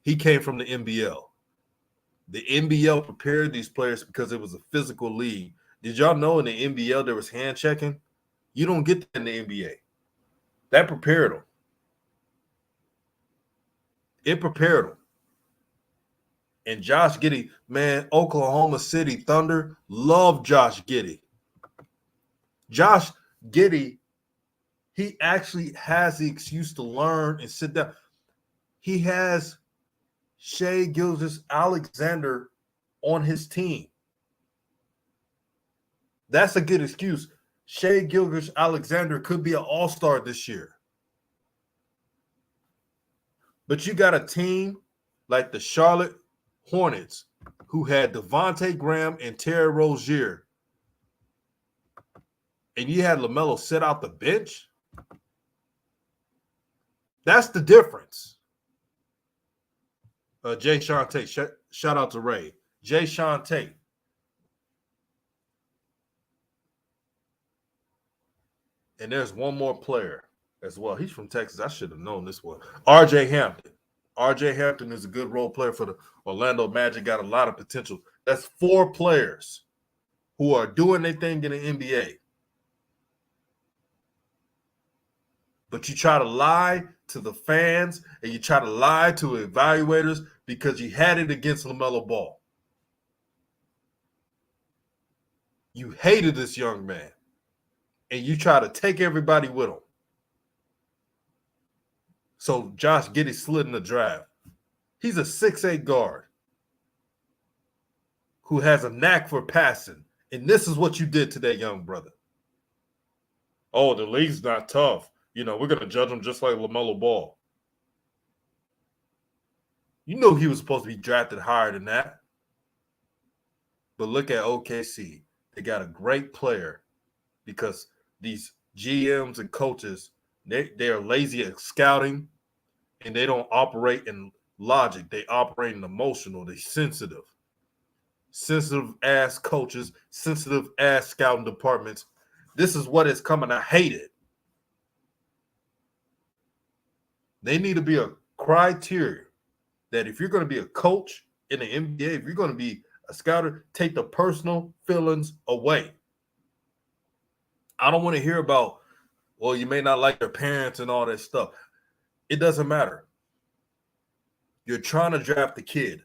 He came from the NBL. The NBL prepared these players because it was a physical league. Did y'all know in the NBL there was hand checking? You don't get that in the NBA. That prepared them. It prepared them. And Josh Giddey, man, Oklahoma City Thunder love Josh Giddey. Josh Giddey, he actually has the excuse to learn and sit down. He has Shai Gilgeous-Alexander on his team. That's a good excuse. Shai Gilgeous-Alexander could be an all-star this year. But you got a team like the Charlotte Hornets who had Devontae Graham and Terry Rozier, and you had LaMelo sit out the bench. That's the difference. Jay Sean Tate, shout out to Ray. Jay Sean Tate. And there's one more player as well. He's from Texas. I should have known this one. R.J. Hampton. R.J. Hampton is a good role player for the Orlando Magic. Got a lot of potential. That's 4 players who are doing their thing in the NBA. But you try to lie to the fans and you try to lie to evaluators because you had it against LaMelo Ball. You hated this young man. And you try to take everybody with him. So Josh Giddey slid in the draft. He's a 6'8" guard who has a knack for passing. And this is what you did to that young brother. Oh, the league's not tough. We're going to judge him just like LaMelo Ball. You know he was supposed to be drafted higher than that. But look at OKC. They got a great player because these GMs and coaches, they are lazy at scouting, and they don't operate in logic. They operate in emotional. They're sensitive. Sensitive-ass coaches, sensitive-ass scouting departments. This is what is coming. I hate it. They need to be a criteria that if you're going to be a coach in the NBA, if you're going to be a scouter, take the personal feelings away. I don't want to hear about, well, you may not like your parents and all that stuff. It doesn't matter. You're trying to draft the kid.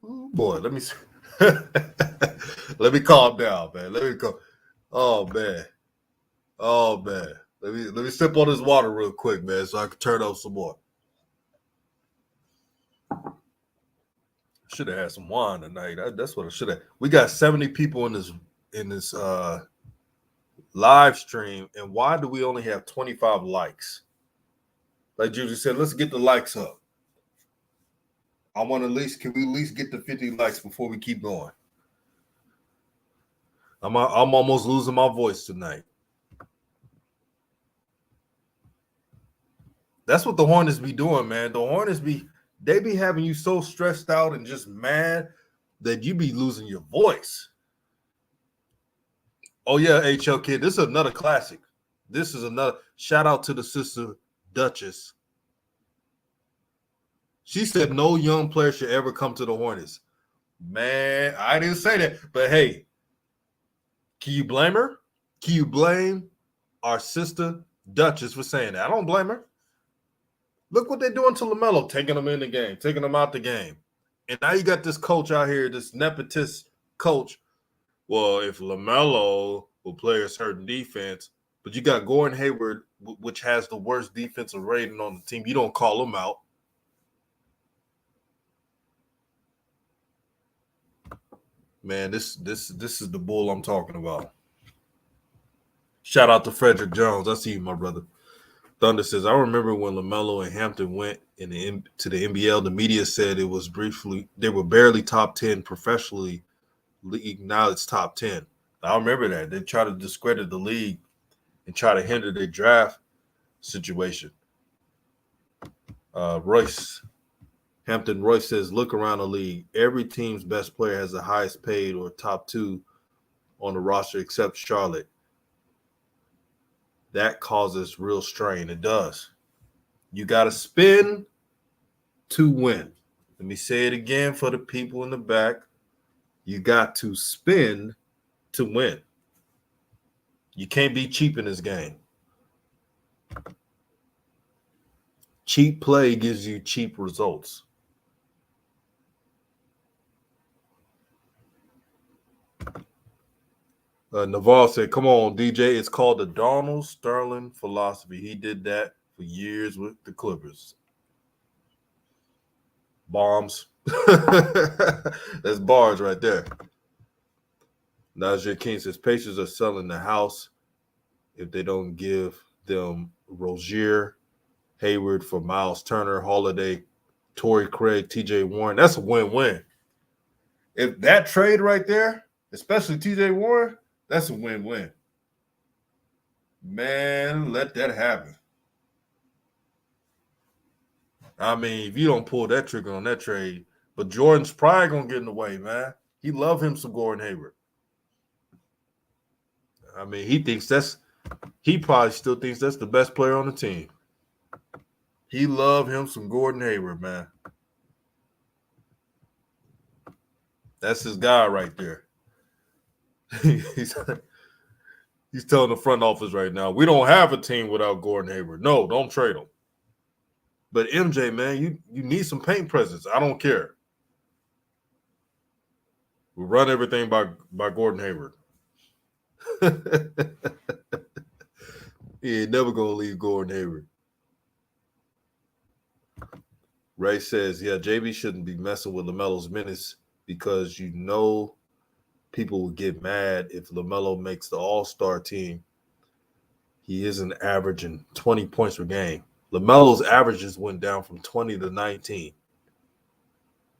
Oh boy, let me let me calm down, man. Let me go. Oh man. Let me sip on this water real quick, man, so I can turn up some more. Should have had some wine tonight. That's what I should have. We got 70 people in this live stream, and why do we only have 25 likes? Like Judy said, let's get the likes up. Can we at least get to 50 likes before we keep going? I'm almost losing my voice tonight. That's what the Hornets be doing, man. The Hornets be having you so stressed out and just mad that you be losing your voice. Oh, yeah, HL Kid. This is another classic. This is another shout out to the sister Duchess. She said no young player should ever come to the Hornets. Man, I didn't say that. But, hey, can you blame her? Can you blame our sister Duchess for saying that. I don't blame her. Look what they're doing to Lamelo, taking him in the game, taking him out the game. And now you got this coach out here, this nepotist coach. Well, if Lamelo will play a certain defense, but you got Gordon Hayward, which has the worst defensive rating on the team, you don't call him out. Man, this is the bull I'm talking about. Shout out to Frederick Jones. I see you, my brother. Thunder says, I remember when LaMelo and Hampton went to the NBL, the media said it was briefly, they were barely top 10 professionally league. Now it's top 10. I remember that. They try to discredit the league and try to hinder the draft situation. Hampton Royce says, look around the league. Every team's best player has the highest paid or top 2 on the roster except Charlotte. That causes real strain. It does. You got to spin to win. Let me say it again for the people in the back. You got to spin to win. You can't be cheap in this game. Cheap play gives you cheap results. Naval said, come on, DJ. It's called the Donald Sterling philosophy. He did that for years with the Clippers. Bombs. That's bars right there. Najee King says, Pacers are selling the house if they don't give them Rozier, Hayward for Miles Turner, Holiday, Torrey Craig, TJ Warren. That's a win-win. If that trade right there, especially TJ Warren, that's a win-win. Man, let that happen. I mean, if you don't pull that trigger on that trade, but Jordan's probably going to get in the way, man. He love him some Gordon Hayward. I mean, he probably still thinks that's the best player on the team. He love him some Gordon Hayward, man. That's his guy right there. He's telling the front office right now, we don't have a team without Gordon Hayward. No, don't trade him. But MJ, man, you need some paint presence. I don't care. We run everything by Gordon Hayward. He ain't never going to leave Gordon Hayward. Ray says, yeah, JB shouldn't be messing with LaMelo's minutes because you know people will get mad if LaMelo makes the All-Star team. He isn't averaging 20 points per game. LaMelo's averages went down from 20 to 19.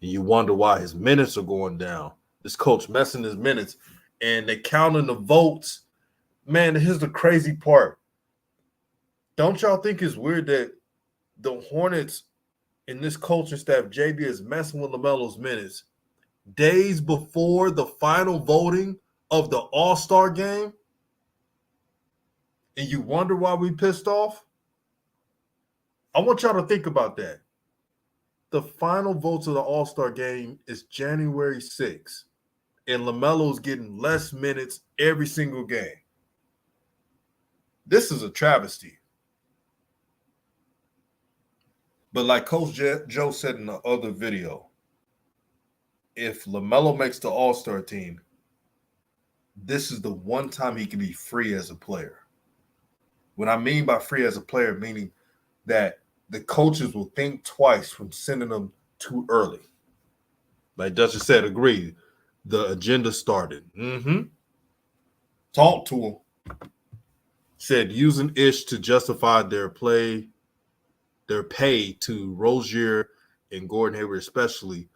And you wonder why his minutes are going down. This coach messing his minutes, and they counting the votes. Man, here's the crazy part. Don't y'all think it's weird that the Hornets and this coaching staff, JB, is messing with LaMelo's minutes days before the final voting of the All-Star game? And you wonder why we pissed off? I want y'all to think about that. The final votes of the All-Star game is January 6th, and LaMelo's getting less minutes every single game. This is a travesty. But like Coach Joe said in the other video, if LaMelo makes the All-Star team, this is the one time he can be free as a player. What I mean by free as a player, meaning that the coaches will think twice from sending them too early. Like Dustin said, agreed. The agenda started. Talk to him. Said using Ish to justify their pay to Rozier and Gordon Hayward, especially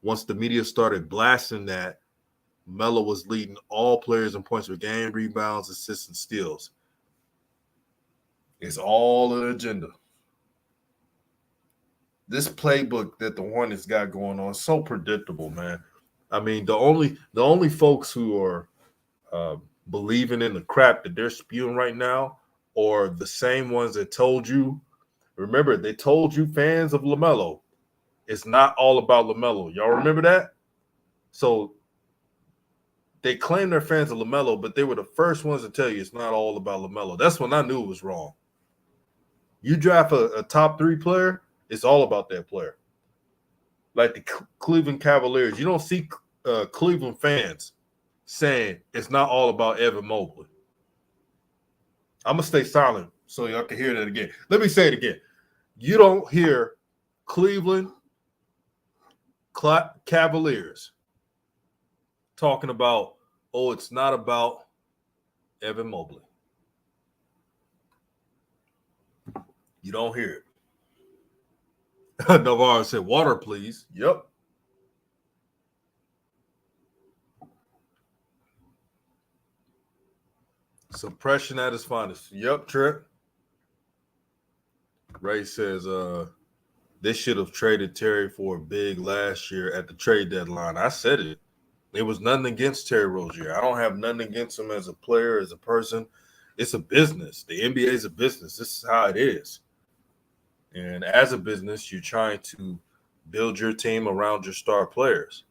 once the media started blasting that Melo was leading all players in points per game, rebounds, assists, and steals. It's all an agenda. This playbook that the Hornets got going on is so predictable, man. I mean, the only folks who are believing in the crap that they're spewing right now are the same ones that told you. Remember, they told you, fans of LaMelo, it's not all about LaMelo. Y'all remember that? So they claim they're fans of Lamelo, but they were the first ones to tell you it's not all about Lamelo. That's when I knew it was wrong. You draft a top 3 player, it's all about that player. Like the Cleveland Cavaliers, you don't see Cleveland fans saying it's not all about Evan Mobley. I'm going to stay silent so y'all can hear that again. Let me say it again. You don't hear Cleveland Cavaliers talking about, oh, it's not about Evan Mobley. You don't hear it. Navarro said, water, please. Yep. Suppression at its finest. Yep, Trent. Ray says, they should have traded Terry for a big last year at the trade deadline. I said it. It was nothing against Terry Rozier. I don't have nothing against him as a player, as a person. It's a business. The NBA is a business. This is how it is. And as a business, you're trying to build your team around your star players.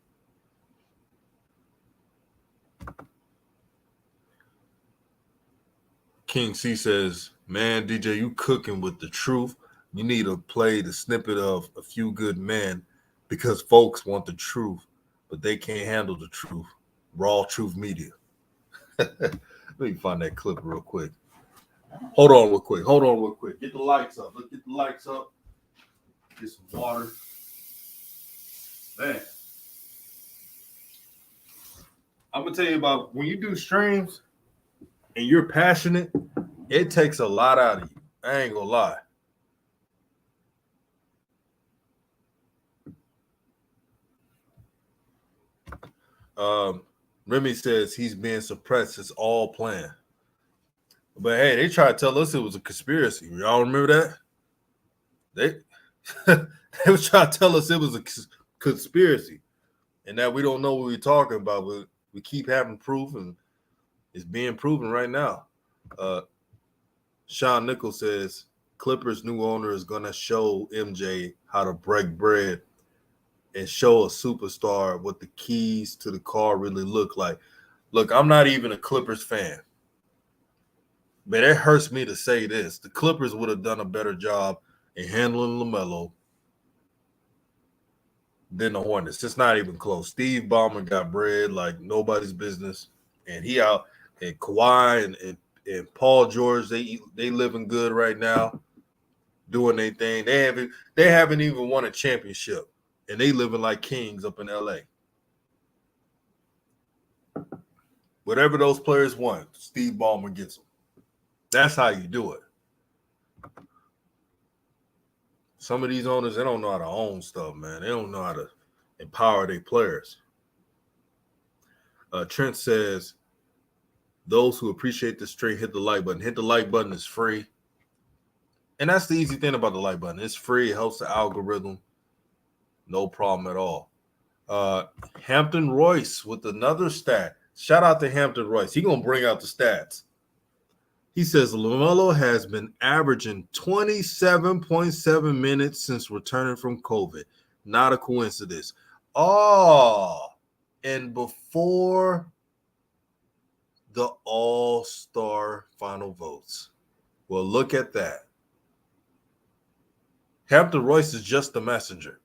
King C says, man, DJ, you cooking with the truth. You need to play the snippet of A Few Good Men because folks want the truth, but they can't handle the truth. Raw Truth Media. Let me find that clip real quick. Hold on real quick. Get the lights up. Let's get the lights up. Get some water. Man. I'm going to tell you about when you do streams and you're passionate, it takes a lot out of you. I ain't going to lie. Remy says he's being suppressed. It's all planned. But hey, they tried to tell us it was a conspiracy. Y'all remember that? They was trying to tell us it was a conspiracy and that we don't know what we're talking about, but we keep having proof, and it's being proven right now. Sean Nichols says Clippers' new owner is going to show MJ how to break bread and show a superstar what the keys to the car really look like. Look, I'm not even a Clippers fan, but it hurts me to say this. The Clippers would have done a better job in handling Lamelo than the Hornets. It's not even close. Steve Ballmer got bread like nobody's business, and he out. And Kawhi and Paul George, they living good right now, doing their thing. They haven't even won a championship, and they living like kings up in LA. Whatever those players want, Steve Ballmer gets them. That's how you do it. Some of these owners, they don't know how to own stuff, man. They don't know how to empower their players. Trent says, those who appreciate the stream, hit the like button. Hit the like button. Is free. And that's the easy thing about the like button. It's free. It helps the algorithm. No problem at all. Hampton Royce with another stat. Shout out to Hampton Royce. He's going to bring out the stats. He says Lamelo has been averaging 27.7 minutes since returning from COVID. Not a coincidence. Oh, and before the All-Star final votes. Well, look at that. Hampton Royce is just the messenger.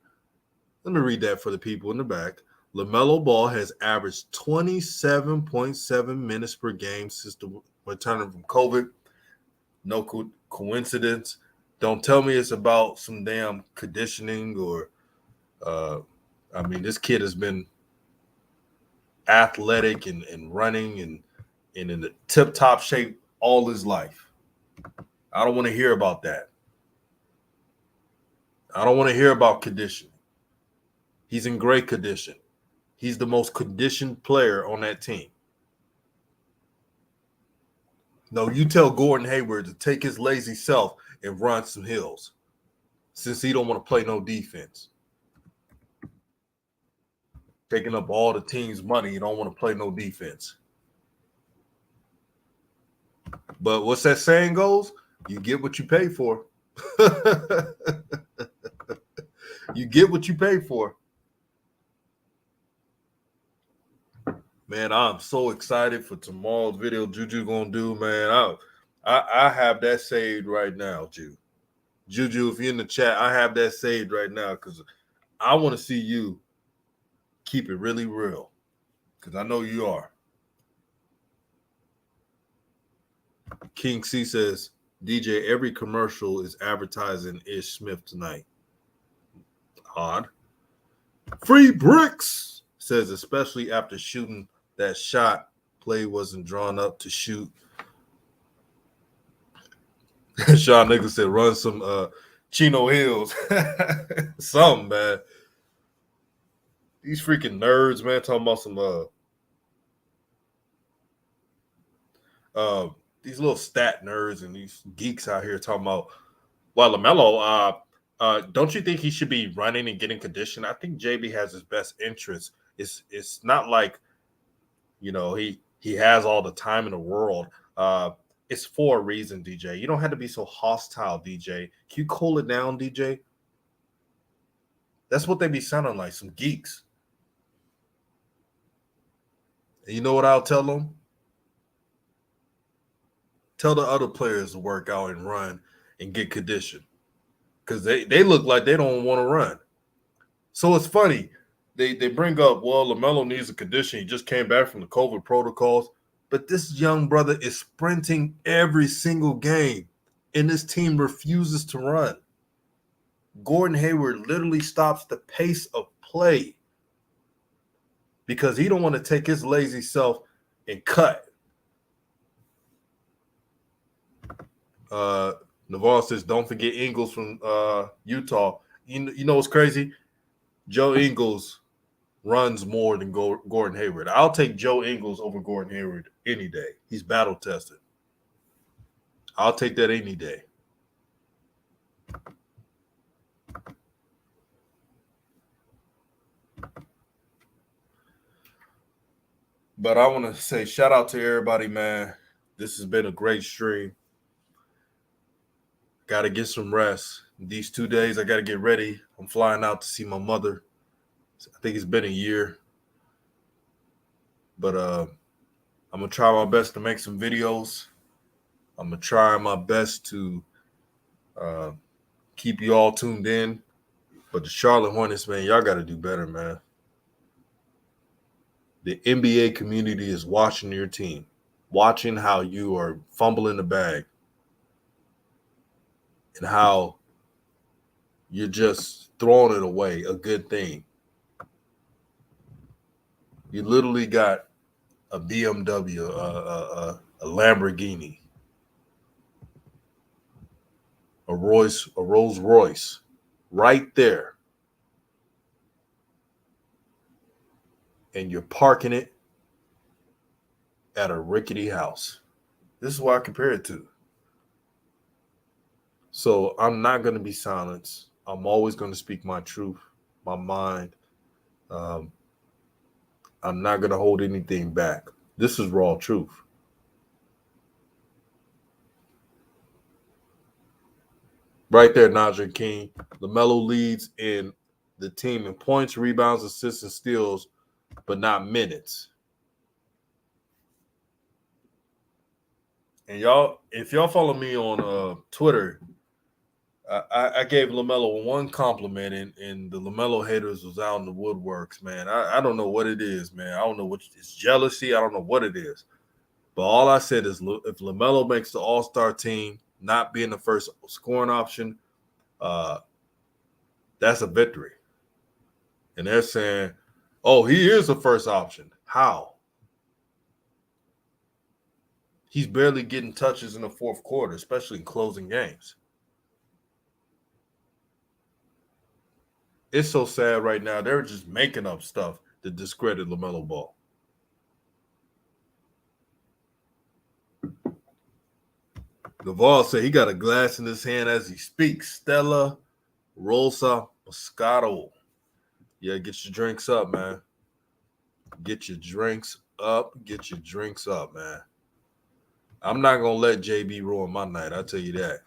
Let me read that for the people in the back. LaMelo Ball has averaged 27.7 minutes per game since the returning from COVID. No coincidence. Don't tell me it's about some damn conditioning or, this kid has been athletic and running and in the tip-top shape all his life. I don't want to hear about that. I don't want to hear about conditioning. He's in great condition. He's the most conditioned player on that team. No, you tell Gordon Hayward to take his lazy self and run some hills since he don't want to play no defense. Taking up all the team's money, you don't want to play no defense. But what's that saying goes? You get what you pay for. You get what you pay for. Man, I'm so excited for tomorrow's video Juju gonna do, man. I have that saved right now, Juju, if you're in the chat, I have that saved right now because I want to see you keep it really real. Because I know you are. King C says, DJ, every commercial is advertising Ish Smith tonight. Odd. Free bricks says, especially after shooting that shot, play wasn't drawn up to shoot. Sean Nichols said, run some Chino Hills. Something, man. These freaking nerds, man, talking about some these little stat nerds and these geeks out here talking about, well, LaMelo, don't you think he should be running and getting conditioned? I think JB has his best interest. It's not like, you know, he has all the time in the world. It's for a reason, DJ. You don't have to be so hostile, DJ. Can you cool it down, DJ? That's what they be sounding like, some geeks. And you know what I'll tell them? Tell the other players to work out and run and get conditioned. Because they look like they don't want to run. So it's funny. They bring up, well, LaMelo needs a condition. He just came back from the COVID protocols. But this young brother is sprinting every single game, and this team refuses to run. Gordon Hayward literally stops the pace of play because he don't want to take his lazy self and cut. Navarro says, don't forget Ingles from Utah. You know what's crazy? Joe Ingles runs more than Gordon Hayward. I'll take Joe Ingles over Gordon Hayward any day. He's battle tested. I'll take that any day. But I want to say shout out to everybody, man. This has been a great stream. Got to get some rest. These 2 days, I got to get ready. I'm flying out to see my mother. I think it's been a year. But I'm going to try my best to make some videos. I'm going to try my best to keep you all tuned in. But the Charlotte Hornets, man, y'all got to do better, man. The NBA community is watching your team, watching how you are fumbling the bag and how you're just throwing it away, a good thing. You literally got a BMW, a Lamborghini, a Rolls Royce right there. And you're parking it at a rickety house. This is what I compare it to. So I'm not going to be silenced. I'm always going to speak my truth, my mind. I'm not going to hold anything back. This is raw truth. Right there, Najee King. LaMelo leads in the team in points, rebounds, assists, and steals, but not minutes. And y'all, if y'all follow me on Twitter, I gave LaMelo one compliment, and the LaMelo haters was out in the woodworks, man. I don't know what it is, man. I don't know what it's jealousy. I don't know what it is. But all I said is if LaMelo makes the All-Star team, not being the first scoring option, that's a victory. And they're saying, oh, he is the first option. How? He's barely getting touches in the fourth quarter, especially in closing games. It's so sad right now. They're just making up stuff to discredit LaMelo Ball. Naval said he got a glass in his hand as he speaks. Stella Rosa Moscato. Yeah, get your drinks up, man. Get your drinks up. Get your drinks up, man. I'm not going to let JB ruin my night. I'll tell you that.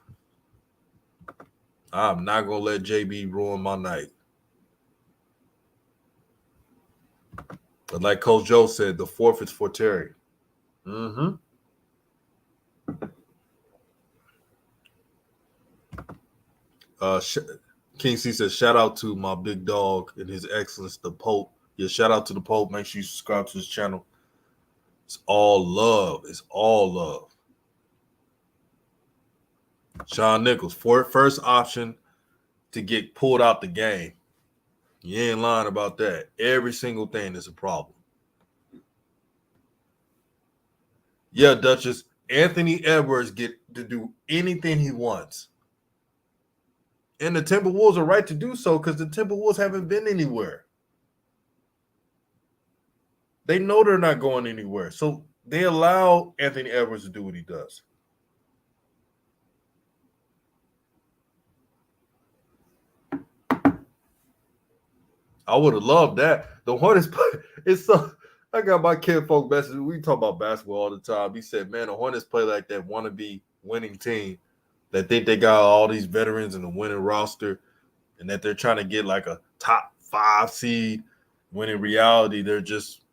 I'm not going to let JB ruin my night. But like Coach Joe said, the forfeit's for Terry. Mm-hmm. King C says, shout out to my big dog and his excellence, the Pope. Yeah, shout out to the Pope. Make sure you subscribe to his channel. It's all love. It's all love. Sean Nichols, first option to get pulled out the game. You ain't lying about that. Every single thing is a problem. Yeah, Duchess, Anthony Edwards get to do anything he wants. And the Timberwolves are right to do so because the Timberwolves haven't been anywhere. They know they're not going anywhere. So they allow Anthony Edwards to do what he does. I would have loved that. The Hornets, it's so. I got my kinfolk message. We talk about basketball all the time. He said, man, the Hornets play like that wannabe winning team that think they got all these veterans in the winning roster and that they're trying to get like a top 5 seed, when in reality, they're just,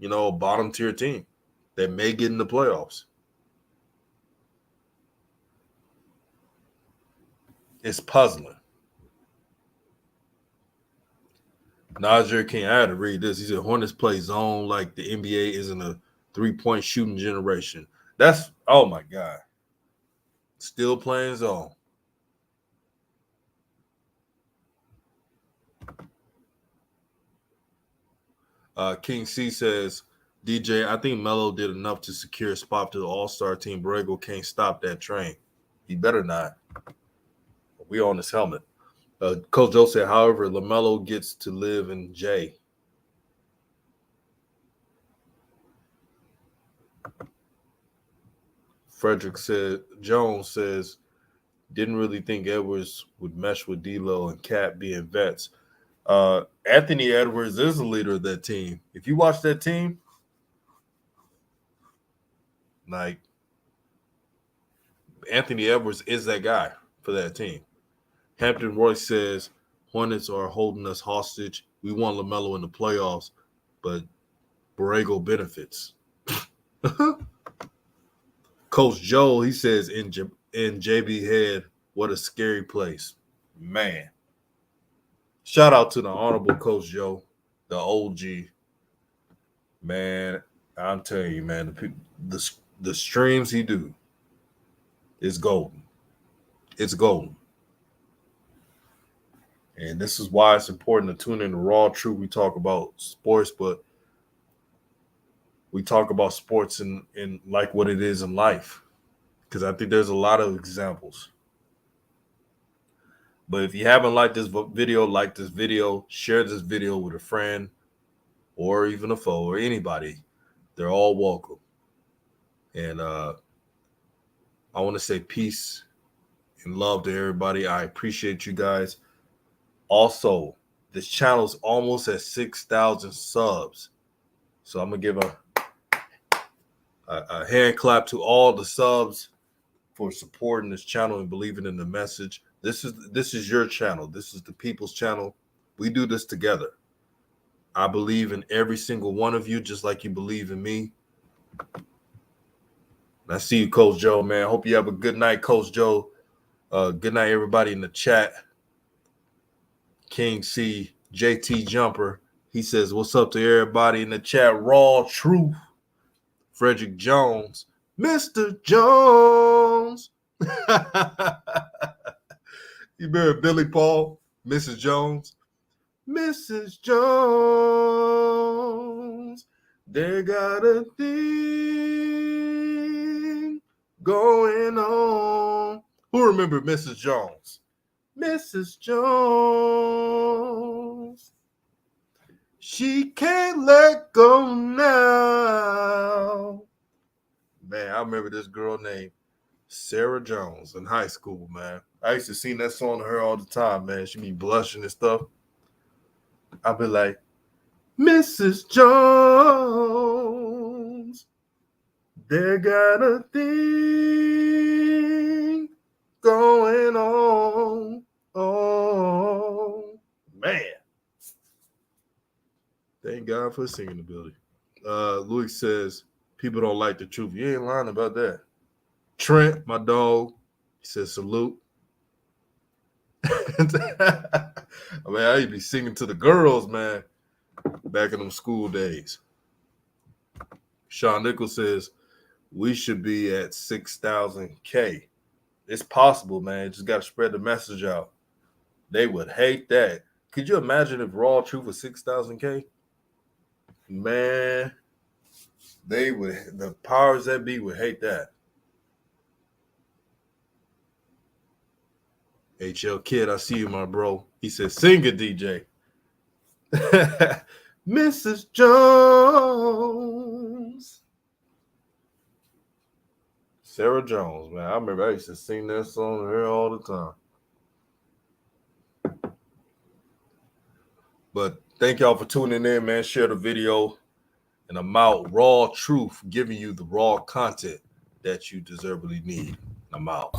a bottom tier team that may get in the playoffs. It's puzzling. Najee King, I had to read this. He said Hornets play zone like the NBA isn't a 3-point shooting generation. That's, oh my God. Still playing zone. King C says, DJ, I think Melo did enough to secure a spot to the All-Star team. Borrego can't stop that train. He better not. We on his helmet. Coach Joe said, however, Lamelo gets to live in J. Frederick Jones says, didn't really think Edwards would mesh with D'Lo and Cat being vets. Anthony Edwards is the leader of that team. If you watch that team, like, Anthony Edwards is that guy for that team. Hampton Royce says, Hornets are holding us hostage. We want LaMelo in the playoffs, but Borrego benefits. Coach Joe, he says, in JB head, what a scary place. Man. Shout out to the Honorable Coach Joe, the OG. Man, I'm telling you, man, the streams he do is golden. It's golden. And this is why it's important to tune in to Raw Truth. We talk about sports, but we talk about sports in like what it is in life. Because I think there's a lot of examples. But if you haven't liked this video, like this video, share this video with a friend or even a foe or anybody. They're all welcome. And I want to say peace and love to everybody. I appreciate you guys. Also, this channel is almost at 6,000 subs. So I'm going to give a hand clap to all the subs for supporting this channel and believing in the message. This is your channel. This is the people's channel. We do this together. I believe in every single one of you, just like you believe in me. And I see you, Coach Joe, man. Hope you have a good night, Coach Joe. Good night, everybody in the chat. King C, JT Jumper. He says, what's up to everybody in the chat? Raw Truth. Frederick Jones. Mr. Jones. You remember Billy Paul? Mrs. Jones. Mrs. Jones. They got a thing going on. Who remember Mrs. Jones? Mrs. Jones. She can't let go now. Man, I remember this girl named Sarah Jones in high school, man. I used to sing that song to her all the time, man. She be blushing and stuff. I'd be like, Mrs. Jones, they got a thing going on. Oh, man. Thank Thank God for singing ability. Louis says, people don't like the truth. You ain't lying about that. Trent, my dog, he says, salute. I mean, I used to be singing to the girls, man, back in them school days. Sean Nichols says, we should be at 6,000K. It's possible, man. Just got to spread the message out. They would hate that. Could you imagine if Raw Truth was 6,000K? Man, they would. The powers that be would hate that. HL Kid, I see you, my bro. He said, sing it, DJ. Mrs. Jones. Sarah Jones, man. I remember I used to sing that song to her all the time. But thank y'all for tuning in, man. Share the video. And I'm out. Raw Truth, giving you the raw content that you deservedly need. I'm out.